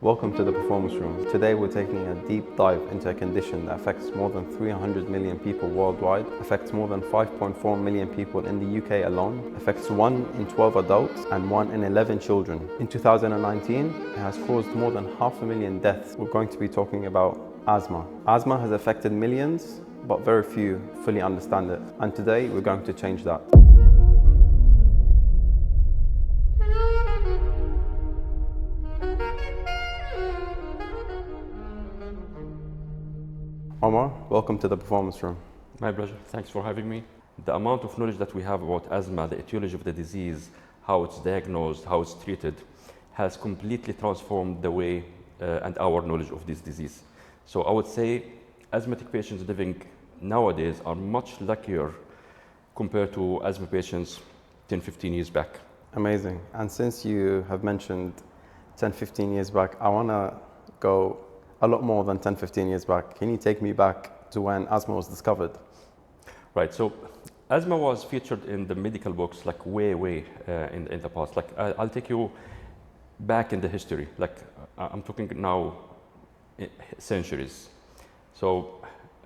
Welcome to the Performance Room. Today we're taking a deep dive into a condition that affects more than 300 million people worldwide, affects more than 5.4 million people in the UK alone, affects 1 in 12 adults and 1 in 11 children. In 2019, it has caused more than 500,000 deaths. We're going to be talking about asthma. Asthma has affected millions, but very few fully understand it. And today we're going to change that. Omar, welcome to the Performance Room. My pleasure. Thanks for having me. The amount of knowledge that we have about asthma, the etiology of the disease, how it's diagnosed, how it's treated, has completely transformed the way and our knowledge of this disease. So I would say asthmatic patients living nowadays are much luckier compared to asthma patients 10, 15 years back. Amazing. And since you have mentioned 10, 15 years back, I want to go a lot more than 10, 15 years back. Can you take me back to when asthma was discovered? Right, so asthma was featured in the medical books like way in the past. Like I'll take you back in the history, like I'm talking now centuries. So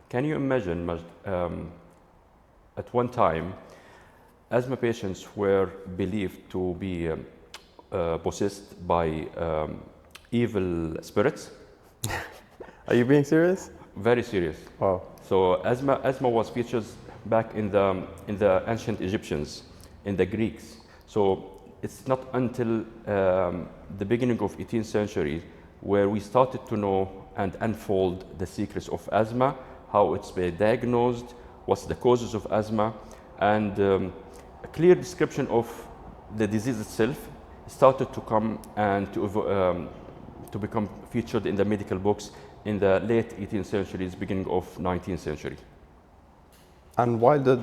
can you imagine at one time, asthma patients were believed to be possessed by evil spirits? Are you being serious? Very serious. Wow. So asthma was featured back in the ancient Egyptians, in the Greeks. So it's not until the beginning of 18th century where we started to know and unfold the secrets of asthma, how it's been diagnosed, what's the causes of asthma, and a clear description of the disease itself started to come and to become featured in the medical books in the late 18th centuries, beginning of 19th century. And why did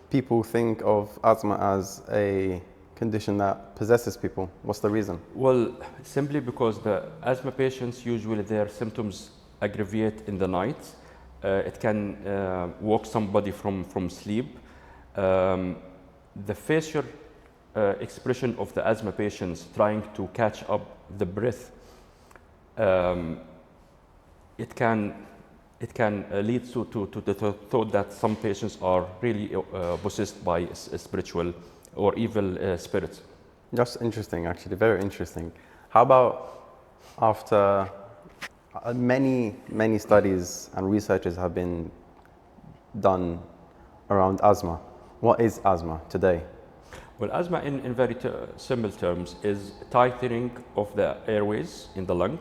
people think of asthma as a condition that possesses people? What's the reason? Well, simply because the asthma patients, usually their symptoms aggravate in the night. It can wake somebody from sleep. The facial expression of the asthma patients trying to catch up the breath, it can lead to the thought that some patients are really possessed by spiritual or evil spirits. That's interesting, actually, very interesting. How about after many studies and researches have been done around asthma, what is asthma today? Well, asthma in very simple terms is tightening of the airways in the lung,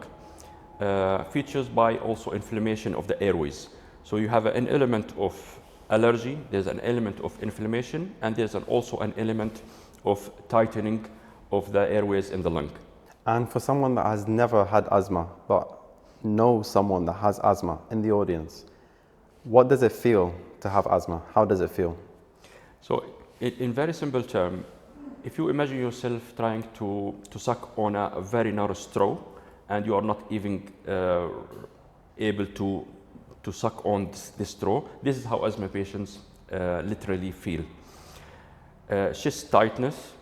features by also inflammation of the airways. So you have an element of allergy, there's an element of inflammation, and there's also an element of tightening of the airways in the lung. And for someone that has never had asthma, but knows someone that has asthma in the audience, what does it feel to have asthma? How does it feel? So in very simple terms, if you imagine yourself trying to suck on a very narrow straw, and you are not even able to suck on this straw, this is how asthma patients literally feel. Chest tightness,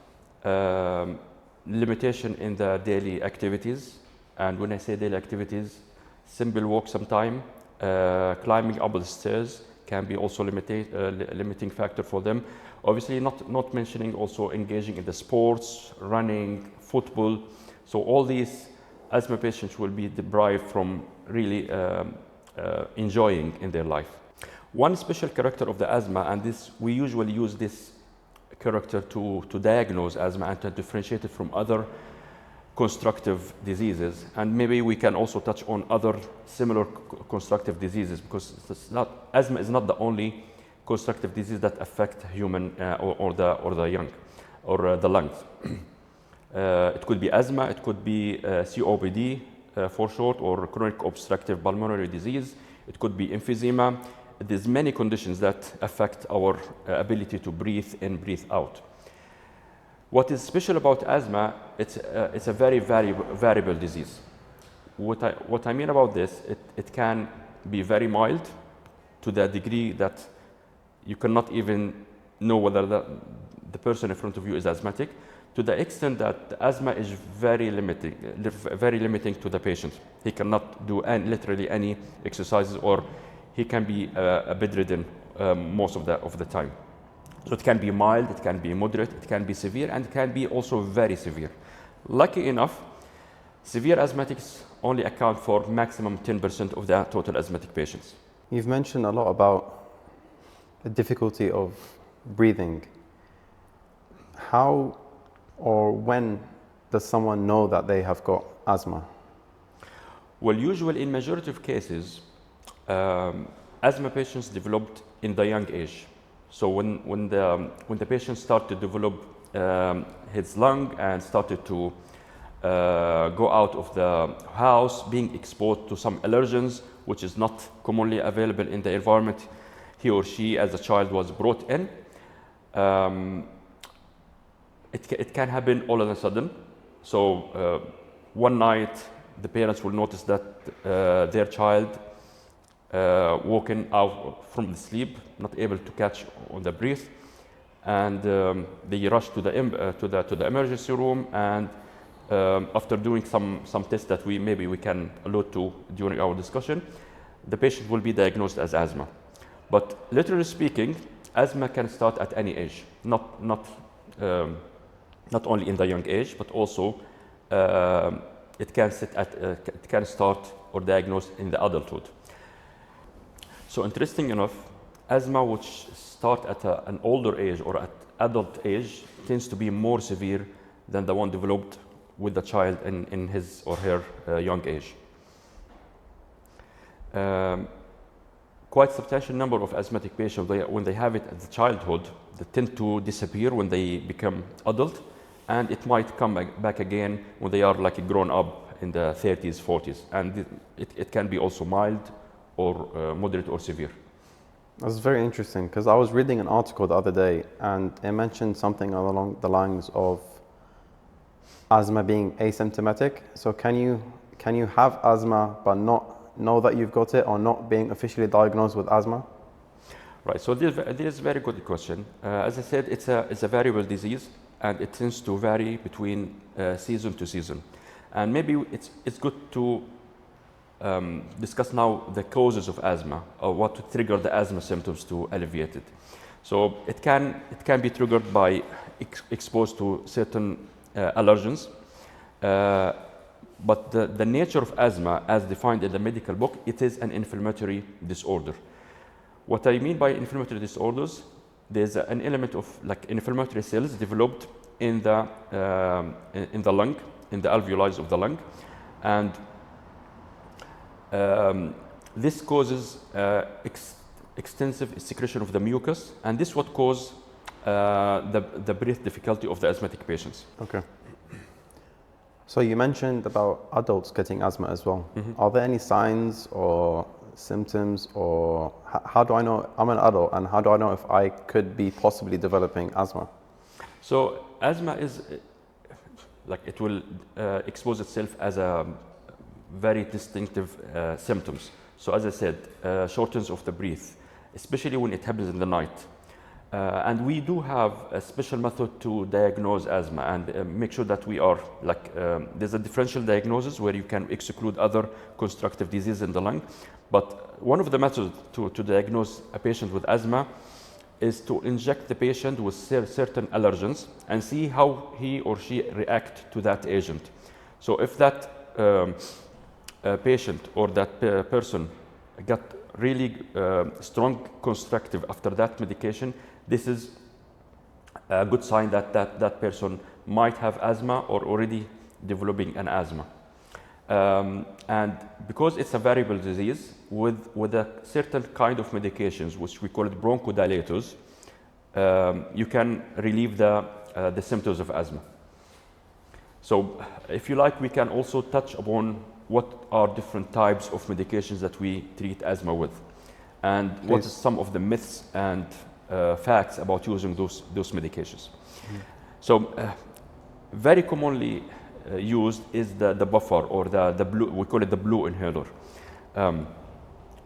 limitation in the daily activities, and when I say daily activities, simple walk sometime, climbing up the stairs can be also limiting factor for them. Obviously not mentioning also engaging in the sports, running, football. So all these asthma patients will be deprived from really enjoying in their life. One special character of the asthma, and we usually use this character to diagnose asthma and to differentiate it from other constructive diseases, and maybe we can also touch on other similar constructive diseases, because asthma is not the only constructive disease that affect human or the young or the lungs. It could be asthma, it could be COPD for short, or chronic obstructive pulmonary disease. It could be emphysema. There's many conditions that affect our ability to breathe in, breathe out. What is special about asthma, it's a very variable disease. What I mean about this, it can be very mild to the degree that you cannot even know whether the person in front of you is asthmatic, to the extent that the asthma is very limiting to the patient. He cannot do literally any exercises, or he can be bedridden most of the time. So it can be mild, it can be moderate, it can be severe, and it can be also very severe. Lucky enough, severe asthmatics only account for maximum 10% of the total asthmatic patients. You've mentioned a lot about the difficulty of breathing. How or when does someone know that they have got asthma? Well, usually in majority of cases, asthma patients developed in the young age. So when the patient started to develop his lung and started to go out of the house, being exposed to some allergens, which is not commonly available in the environment he or she as a child was brought in. It can happen all of a sudden. So one night, the parents will notice that their child woken out from the sleep, not able to catch on the breath, and they rush to the emergency room. And after doing some tests that maybe we can allude to during our discussion, the patient will be diagnosed as asthma. But literally speaking, asthma can start at any age, not only in the young age, but also it can start or diagnose in the adulthood. So interesting enough, asthma which start at an older age or at adult age tends to be more severe than the one developed with the child in his or her young age. Quite substantial number of asthmatic patients, when they have it at the childhood, they tend to disappear when they become adult, and it might come back again when they are like grown up in the 30s, 40s, and it can be also mild or moderate or severe. That's very interesting, because I was reading an article the other day and it mentioned something along the lines of asthma being asymptomatic. So can you have asthma but not know that you've got it, or not being officially diagnosed with asthma? Right, so this is a very good question. As I said, it's a variable disease, and it tends to vary between season to season. And maybe it's good to discuss now the causes of asthma, or what to trigger the asthma symptoms to alleviate it. So it can be triggered by exposed to certain allergens, but the nature of asthma, as defined in the medical book, it is an inflammatory disorder. What I mean by inflammatory disorders, there's an element of like inflammatory cells developed in the lung, in the alveoli of the lung, and this causes extensive secretion of the mucus, and this what cause the breath difficulty of the asthmatic patients. Okay. So you mentioned about adults getting asthma as well. Mm-hmm. Are there any signs or symptoms, or how do I know I'm an adult, and how do I know if I could be possibly developing asthma? So asthma is like it will expose itself as a very distinctive symptoms. So as I said, shortness of the breath, especially when it happens in the night. And we do have a special method to diagnose asthma and make sure that we are like, there's a differential diagnosis where you can exclude other constructive disease in the lung. But one of the methods to diagnose a patient with asthma is to inject the patient with certain allergens and see how he or she react to that agent. So if that patient or that person got really strong constructive after that medication, this is a good sign that that person might have asthma or already developing an asthma. And because it's a variable disease, with a certain kind of medications, which we call it bronchodilators, you can relieve the symptoms of asthma. So if you like, we can also touch upon what are different types of medications that we treat asthma with, and what is some of the myths and facts about using those medications. Mm-hmm. So very commonly used is the buffer, or the blue, we call it the blue inhaler,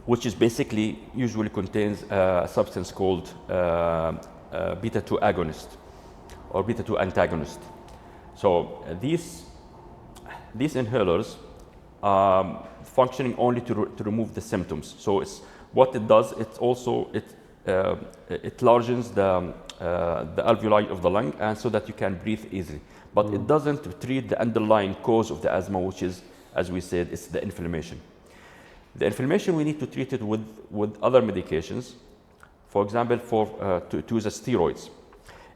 which is basically usually contains a substance called beta-2 agonist or beta-2 antagonist. So these inhalers functioning only to remove the symptoms. So what it does, it largens the alveoli of the lung, and so that you can breathe easily. But it doesn't treat the underlying cause of the asthma, which is, as we said, it's the inflammation. The inflammation, we need to treat it with other medications. For example, to use steroids.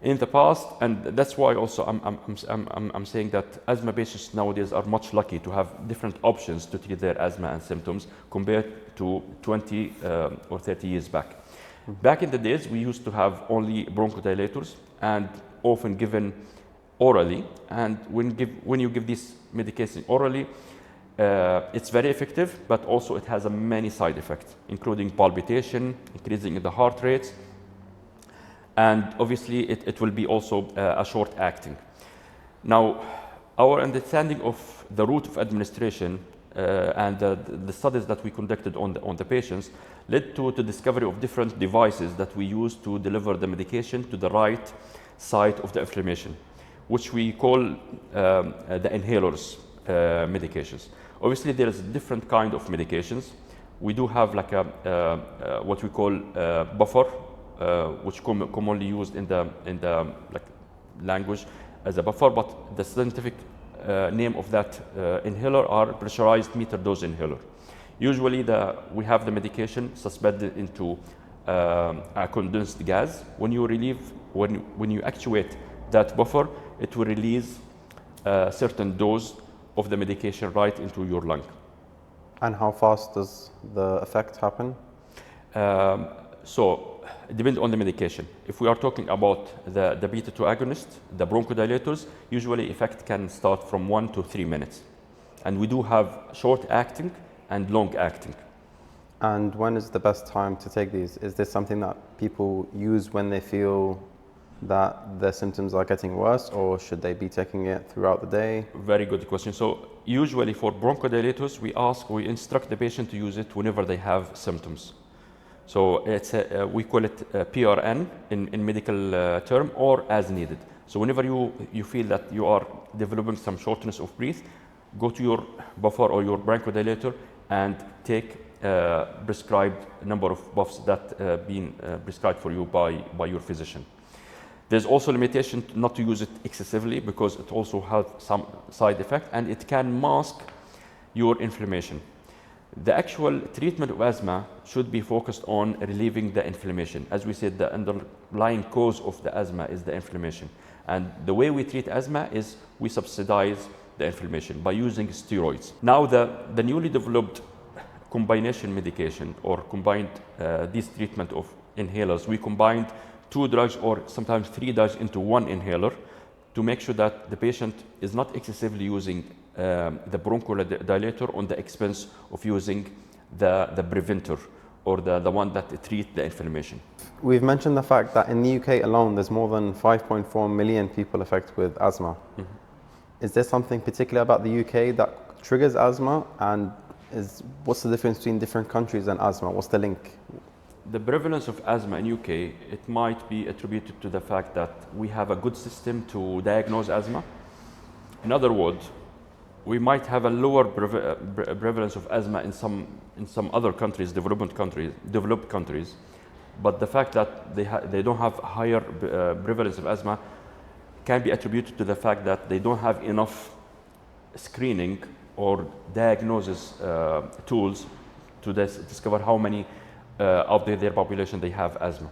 In the past, and that's why also I'm saying that asthma patients nowadays are much lucky to have different options to treat their asthma and symptoms compared to 20 or 30 years back. Back in the days, we used to have only bronchodilators, and often given orally. And when you give this medication orally, it's very effective, but also it has many side effects, including palpitation, increasing in the heart rates, and obviously it will be also a short acting. Now, our understanding of the route of administration and the studies that we conducted on the patients led to the discovery of different devices that we use to deliver the medication to the right side of the inflammation, which we call the inhalers medications. Obviously, there is a different kind of medications. We do have like what we call buffer, which commonly used in the like language as a buffer, but the scientific name of that inhaler are pressurized meter dose inhaler. Usually, we have the medication suspended into a condensed gas. When you actuate that buffer, it will release a certain dose of the medication right into your lung. And how fast does the effect happen? So it depends on the medication. If we are talking about the beta-2 agonist, the bronchodilators, usually effect can start from 1 to 3 minutes. And we do have short acting and long acting. And when is the best time to take these? Is this something that people use when they feel that their symptoms are getting worse, or should they be taking it throughout the day? Very good question. So usually for bronchodilators, we instruct the patient to use it whenever they have symptoms. So we call it PRN in medical term, or as needed. So whenever you feel that you are developing some shortness of breath, go to your buffer or your bronchodilator and take prescribed number of puffs that been prescribed for you by your physician. There's also limitation not to use it excessively, because it also has some side effect and it can mask your inflammation. The actual treatment of asthma should be focused on relieving the inflammation. As we said, the underlying cause of the asthma is the inflammation. And the way we treat asthma is we subsidize the inflammation by using steroids. Now, the newly developed combination medication, or combined this treatment of inhalers, we combined 2 drugs or sometimes 3 drugs into one inhaler to make sure that the patient is not excessively using the bronchodilator on the expense of using the preventer, or the one that treats the inflammation. We've mentioned the fact that in the UK alone, there's more than 5.4 million people affected with asthma. Mm-hmm. Is there something particular about the UK that triggers asthma? And what's the difference between different countries and asthma? What's the link? The prevalence of asthma in UK, it might be attributed to the fact that we have a good system to diagnose asthma. In other words, we might have a lower prevalence of asthma in some other countries, developed countries, but the fact that they don't have higher prevalence of asthma can be attributed to the fact that they don't have enough screening or diagnosis tools to discover how many of their population they have asthma.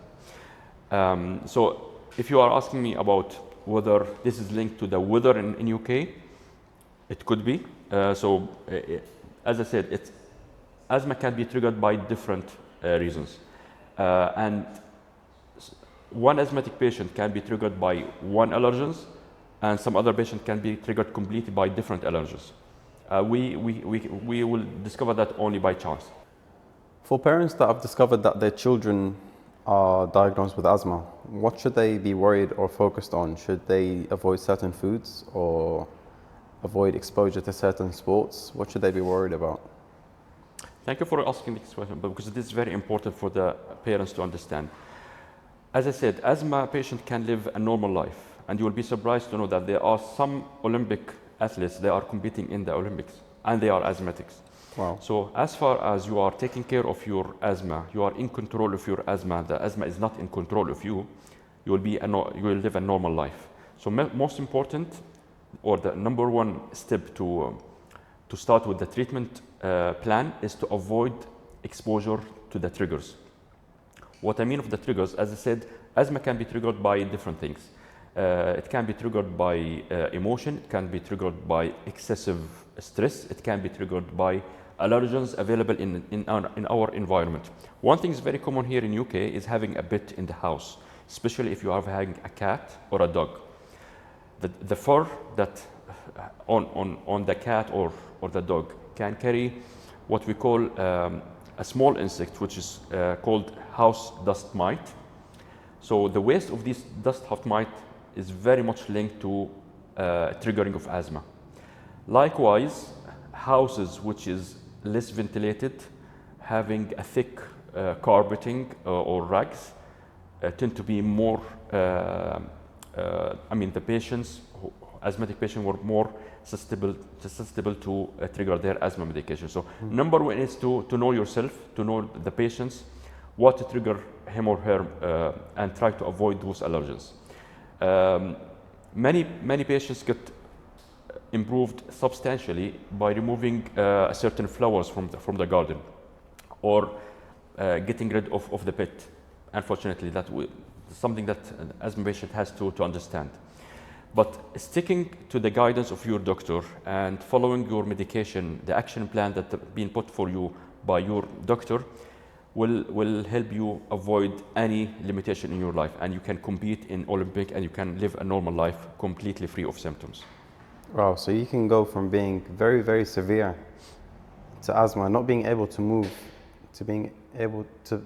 So if you are asking me about whether this is linked to the weather in UK, it could be. As I said, asthma can be triggered by different reasons. And one asthmatic patient can be triggered by one allergens, and some other patient can be triggered completely by different allergens. We will discover that only by chance. For parents that have discovered that their children are diagnosed with asthma, what should they be worried or focused on? Should they avoid certain foods or avoid exposure to certain sports? What should they be worried about? Thank you for asking this question, because this is very important for the parents to understand. As I said, asthma patient can live a normal life, And you will be surprised to know that there are some Olympic athletes, they are competing in the Olympics, and they are asthmatics. Wow. So as far as you are taking care of your asthma, you are in control of your asthma, the asthma is not in control of you, you will live a normal life. So most important, or the number one step to start with the treatment plan is to avoid exposure to the triggers. What I mean of the triggers, as I said, asthma can be triggered by different things. It can be triggered by emotion, it can be triggered by excessive stress, it can be triggered by allergens available in our environment. One thing is very common here in UK is having a pet in the house, especially if you are having a cat or a dog. The fur that on the cat or the dog can carry what we call a small insect, which is called house dust mite. So the waste of this dust mite is very much linked to triggering of asthma. Likewise, houses which is less ventilated, having a thick carpeting or rugs, tend to be more, the patients, asthmatic patients were more susceptible to trigger their asthma medication. So number one is to know yourself, to know the patients, what to trigger him or her, and try to avoid those allergens. Many patients get improved substantially by removing certain flowers from the garden, or getting rid of the pet. Unfortunately, that's something that an asthma patient has to understand. But sticking to the guidance of your doctor and following your medication, the action plan that has been put for you by your doctor will help you avoid any limitation in your life, and you can compete in Olympic and you can live a normal life completely free of symptoms. Wow, so you can go from being very, very severe to asthma, not being able to move, to being able to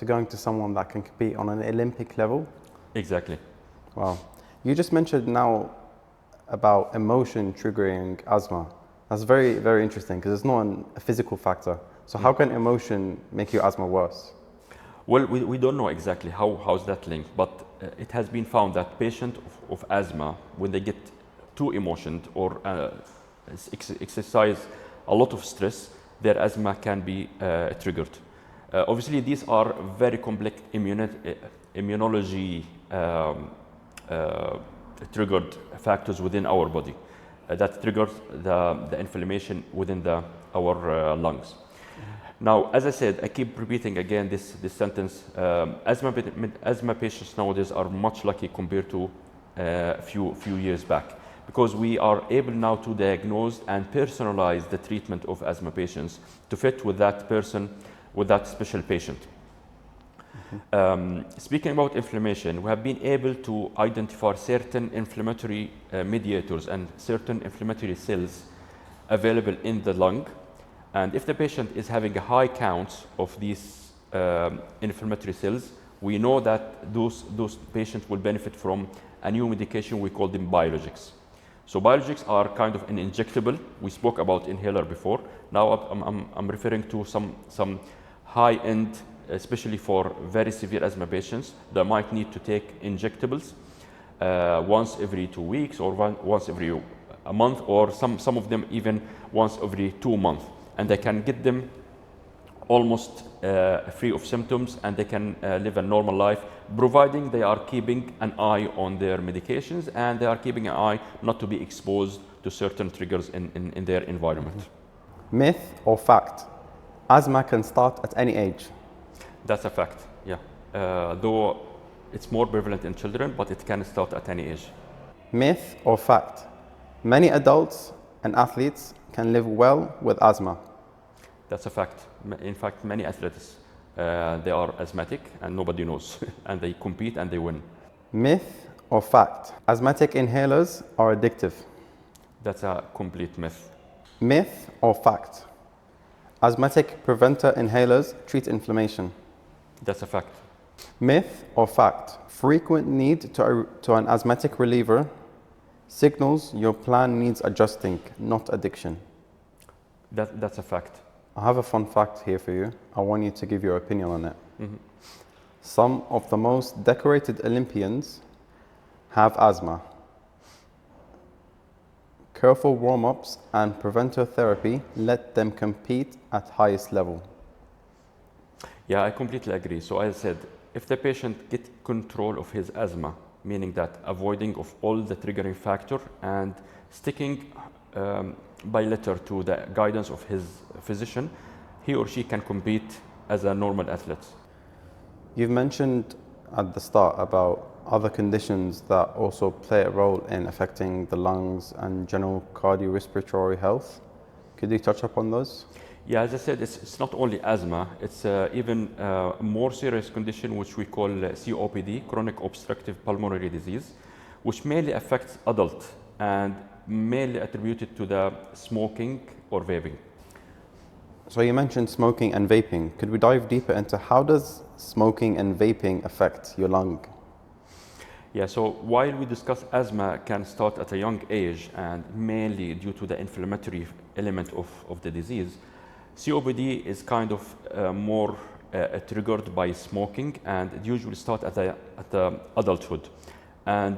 going to someone that can compete on an Olympic level? Exactly. Wow. You just mentioned now about emotion triggering asthma. That's very, very interesting because it's not a physical factor. So how can emotion make your asthma worse? Well, we don't know exactly how's that linked, but it has been found that patients of asthma, when they get too emotional or exercise a lot of stress, their asthma can be triggered. Obviously, these are very complex immunology triggered factors within our body that triggers the inflammation within our lungs. Now, as I said, I keep repeating again this sentence. Asthma patients nowadays are much lucky compared to a few years back, because we are able now to diagnose and personalize the treatment of asthma patients to fit with that person, with that special patient. Speaking about inflammation, we have been able to identify certain inflammatory mediators and certain inflammatory cells available in the lung. And if the patient is having a high count of these inflammatory cells, we know that those patients will benefit from a new medication. We call them biologics. So biologics are kind of an injectable. We spoke about inhaler before. Now I'm referring to some high-end, especially for very severe asthma patients that might need to take injectables once every 2 weeks, or once every a month, or some of them even once every 2 months. And they can get them almost free of symptoms, and they can live a normal life, providing they are keeping an eye on their medications and they are keeping an eye not to be exposed to certain triggers in their environment. Myth or fact? Asthma can start at any age. That's a fact, yeah. Though it's more prevalent in children, but it can start at any age. Myth or fact? Many adults and athletes can live well with asthma. That's a fact. In fact, many athletes, they are asthmatic and nobody knows, and they compete and they win. Myth or fact? Asthmatic inhalers are addictive. That's a complete myth. Myth or fact? Asthmatic preventer inhalers treat inflammation. That's a fact. Myth or fact? Frequent need to an asthmatic reliever signals your plan needs adjusting, not addiction. That's a fact. I have a fun fact here for you. I want you to give your opinion on it. Some of the most decorated Olympians have asthma. Careful warm-ups and preventive therapy let them compete at highest level. Yeah, I completely agree. So as I said, if the patient get control of his asthma, meaning that avoiding of all the triggering factor and sticking by letter to the guidance of his physician, he or she can compete as a normal athlete. You've mentioned at the start about other conditions that also play a role in affecting the lungs and general cardiorespiratory health. Could you touch upon those? Yeah, as I said, it's not only asthma, it's even a more serious condition which we call COPD, chronic obstructive pulmonary disease, which mainly affects adults and mainly attributed to the smoking or vaping. So you mentioned smoking and vaping. Could we dive deeper into how does smoking and vaping affect your lung? Yeah, so while we discuss asthma can start at a young age and mainly due to the inflammatory element of the disease, COPD is kind of more triggered by smoking, and it usually starts at the adulthood. And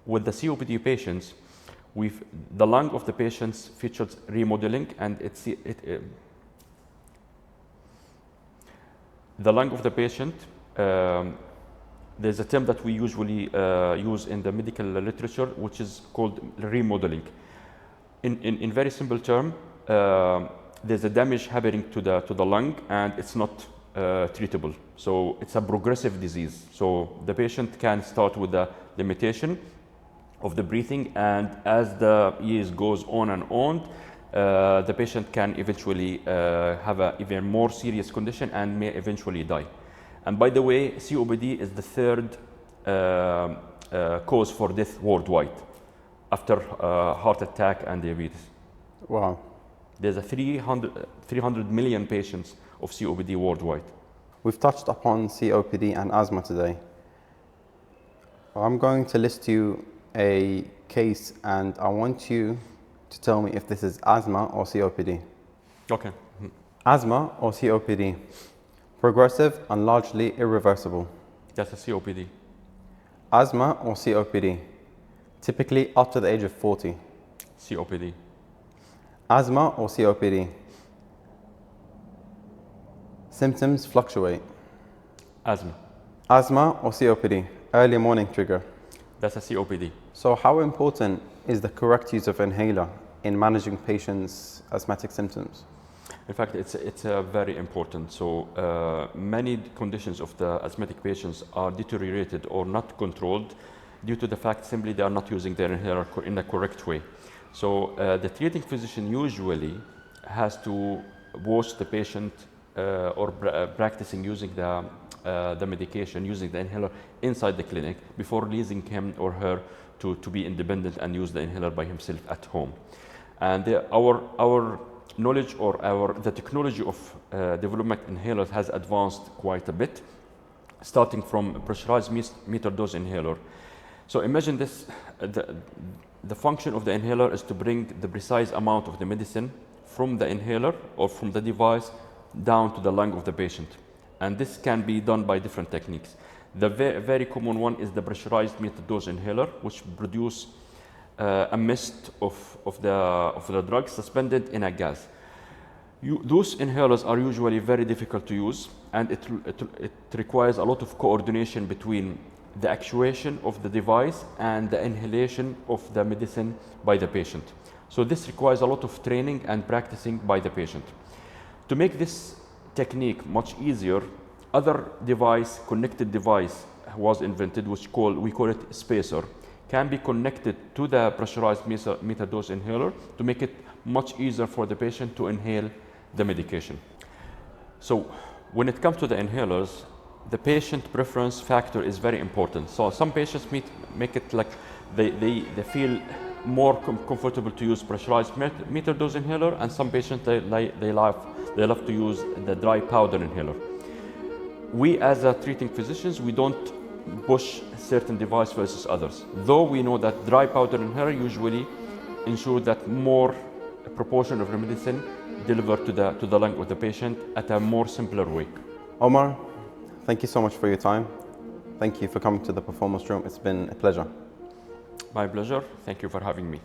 with the COPD patients, the lung of the patients features remodeling, and the lung of the patient, there's a term that we usually use in the medical literature, which is called remodeling. In very simple term, there's a damage happening to the lung, and it's not treatable. So it's a progressive disease. So the patient can start with the limitation of the breathing, and as the years goes on and on, the patient can eventually have an even more serious condition and may eventually die. And by the way, COPD is the third cause for death worldwide after heart attack and diabetes. Wow. There's a 300 million patients of COPD worldwide. We've touched upon COPD and asthma today. I'm going to list you a case, and I want you to tell me if this is asthma or COPD. Okay. Asthma or COPD? Progressive and largely irreversible. That's a COPD. Asthma or COPD? Typically after the age of 40. COPD. Asthma or COPD? Symptoms fluctuate. Asthma. Asthma or COPD? Early morning trigger. That's a COPD. So how important is the correct use of inhaler in managing patients' asthmatic symptoms? In fact, it's very important. So many conditions of the asthmatic patients are deteriorated or not controlled due to the fact simply they are not using their inhaler in the correct way. So the treating physician usually has to watch the patient or practicing using the medication, using the inhaler inside the clinic before releasing him or her to be independent and use the inhaler by himself at home. And our knowledge or the technology of development inhalers has advanced quite a bit, starting from pressurized meter dose inhaler. So imagine this, the function of the inhaler is to bring the precise amount of the medicine from the inhaler or from the device down to the lung of the patient. And this can be done by different techniques. The very common one is the pressurized meter dose inhaler, which produce a mist of the drug suspended in a gas. Those inhalers are usually very difficult to use, and it requires a lot of coordination between the actuation of the device and the inhalation of the medicine by the patient. So this requires a lot of training and practicing by the patient. To make this technique much easier, other connected device was invented, which we call it spacer, can be connected to the pressurized meter dose inhaler to make it much easier for the patient to inhale the medication. So when it comes to the inhalers, the patient preference factor is very important. So some patients make it like they feel more comfortable to use pressurized meter dose inhaler, and some patients they love to use the dry powder inhaler. We as a treating physicians, we don't push certain device versus others, though we know that dry powder inhaler usually ensure that more proportion of the medicine delivered to the lung of the patient at a more simpler way. Omar, thank you so much for your time. Thank you for coming to the performance room. It's been a pleasure. My pleasure. Thank you for having me.